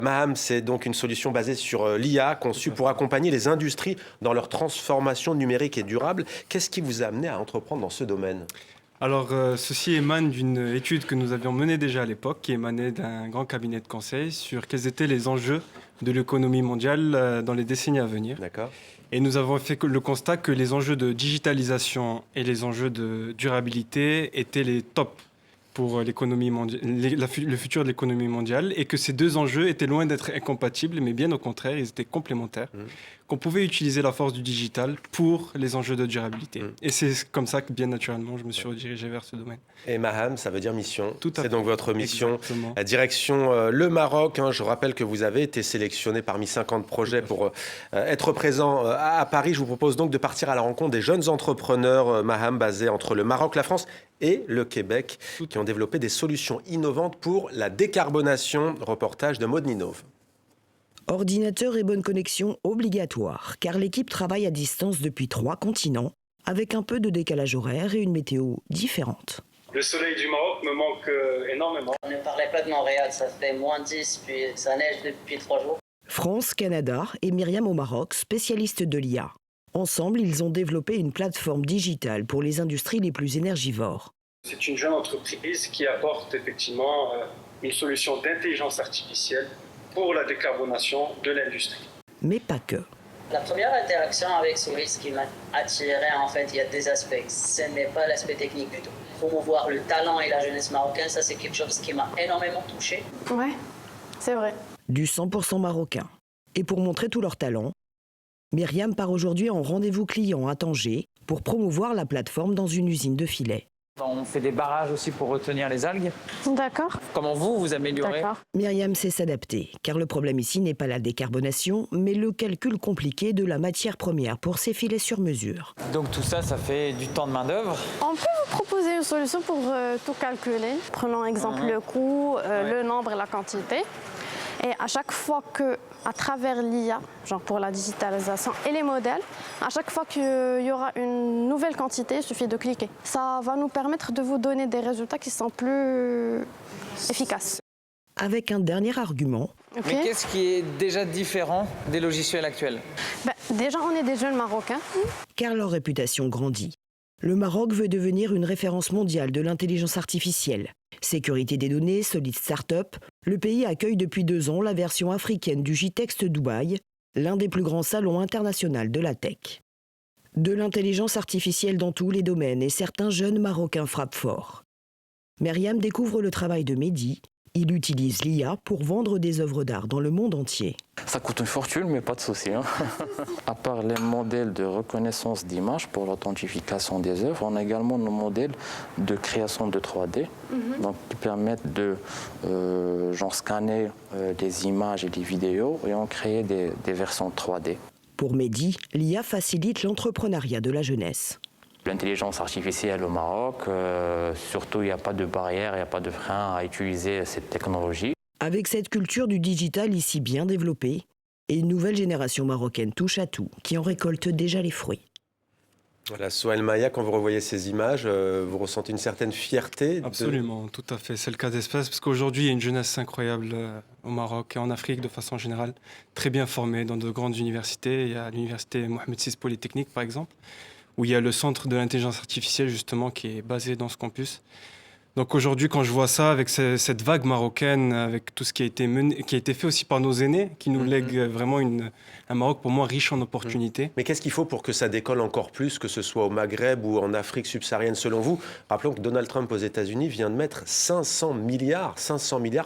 Maham, c'est donc une solution basée sur l'IA, conçue pour accompagner les industries dans leur transformation numérique et durable. Qu'est-ce qui vous a amené à entreprendre dans ce domaine? Alors, ceci émane d'une étude que nous avions menée déjà à l'époque, qui émanait d'un grand cabinet de conseil sur quels étaient les enjeux de l'économie mondiale dans les décennies à venir. D'accord. Et nous avons fait le constat que les enjeux de digitalisation et les enjeux de durabilité étaient les tops pour l'économie mondiale, le futur de l'économie mondiale, et que ces deux enjeux étaient loin d'être incompatibles, mais bien au contraire, ils étaient complémentaires, qu'on pouvait utiliser la force du digital pour les enjeux de durabilité. Et c'est comme ça que, bien naturellement, je me suis redirigé vers ce domaine. Et Maham, ça veut dire mission. Tout à C'est fait. donc votre mission. Exactement. La direction le Maroc. Je rappelle que vous avez été sélectionné parmi 50 projets pour être présent à Paris. Je vous propose donc de partir à la rencontre des jeunes entrepreneurs Maham basés entre le Maroc, la France et le Québec qui ont développé des solutions innovantes pour la décarbonation. Reportage de Maud Ninov. Ordinateur et bonne connexion obligatoires, car l'équipe travaille à distance depuis 3 continents, avec un peu de décalage horaire et une météo différente. Le soleil du Maroc me manque énormément. On ne parlait pas de Montréal, ça fait -10, puis ça neige depuis 3 jours. France, Canada et Myriam au Maroc, spécialistes de l'IA. Ensemble, ils ont développé une plateforme digitale pour les industries les plus énergivores. C'est une jeune entreprise qui apporte effectivement une solution d'intelligence artificielle pour la décarbonation de l'industrie. Mais pas que. La première interaction avec Souris qui m'a attiré, en fait, il y a des aspects. Ce n'est pas l'aspect technique du tout. Promouvoir le talent et la jeunesse marocaine, ça c'est quelque chose qui m'a énormément touché. Ouais, c'est vrai. Du 100% marocain. Et pour montrer tout leur talent, Myriam part aujourd'hui en rendez-vous client à Tanger pour promouvoir la plateforme dans une usine de filets. On fait des barrages aussi pour retenir les algues. D'accord. Comment vous améliorez? D'accord. Myriam sait s'adapter, car le problème ici n'est pas la décarbonation, mais le calcul compliqué de la matière première pour ces filets sur mesure. Donc tout ça, ça fait du temps de main d'œuvre. On peut vous proposer une solution pour tout calculer. Prenons exemple le coût, le nombre et la quantité. Et à chaque fois que, à travers l'IA, genre pour la digitalisation et les modèles, à chaque fois qu'il y aura une nouvelle quantité, il suffit de cliquer. Ça va nous permettre de vous donner des résultats qui sont plus efficaces. Avec un dernier argument, Okay. Mais qu'est-ce qui est déjà différent des logiciels actuels? Déjà, on est des jeunes Marocains. car leur réputation grandit. Le Maroc veut devenir une référence mondiale de l'intelligence artificielle. Sécurité des données, solide start-up, le pays accueille depuis 2 ans la version africaine du JTEX Dubaï, l'un des plus grands salons internationaux de la tech. De l'intelligence artificielle dans tous les domaines et certains jeunes Marocains frappent fort. Myriam découvre le travail de Mehdi. Il utilise l'IA pour vendre des œuvres d'art dans le monde entier. Ça coûte une fortune, mais pas de souci. À part les modèles de reconnaissance d'images pour l'authentification des œuvres, on a également nos modèles de création de 3D, donc qui permettent de scanner des images et des vidéos et on crée des versions 3D. Pour Mehdi, l'IA facilite l'entrepreneuriat de la jeunesse. L'intelligence artificielle au Maroc, surtout il n'y a pas de barrière, il n'y a pas de frein à utiliser cette technologie. Avec cette culture du digital ici bien développée, et une nouvelle génération marocaine touche à tout, qui en récolte déjà les fruits. Voilà, Souhail Maya, quand vous revoyez ces images, vous ressentez une certaine fierté? Absolument, tout à fait. C'est le cas d'espèce, parce qu'aujourd'hui, il y a une jeunesse incroyable au Maroc et en Afrique de façon générale, très bien formée dans de grandes universités. Il y a l'université Mohamed VI Polytechnique, par exemple, où il y a le centre de l'intelligence artificielle, justement, qui est basé dans ce campus. Donc aujourd'hui, quand je vois ça, avec cette vague marocaine, avec tout ce qui a été qui a été fait aussi par nos aînés, qui nous lèguent vraiment un Maroc, pour moi, riche en opportunités. Mais qu'est-ce qu'il faut pour que ça décolle encore plus, que ce soit au Maghreb ou en Afrique subsaharienne, selon vous? Rappelons que Donald Trump aux États-Unis vient de mettre 500 milliards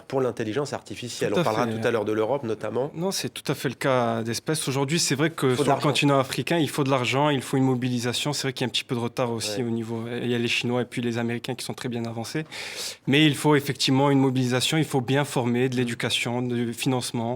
pour l'intelligence artificielle. On parlera tout à l'heure de l'Europe, notamment. Non, c'est tout à fait le cas d'espèce. Aujourd'hui, c'est vrai que sur le continent africain, il faut de l'argent, il faut une mobilisation. C'est vrai qu'il y a un petit peu de retard aussi au niveau... Il y a les Chinois et puis les Américains qui sont très bien avancés. Mais il faut effectivement une mobilisation, il faut bien former, de l'éducation, du financement.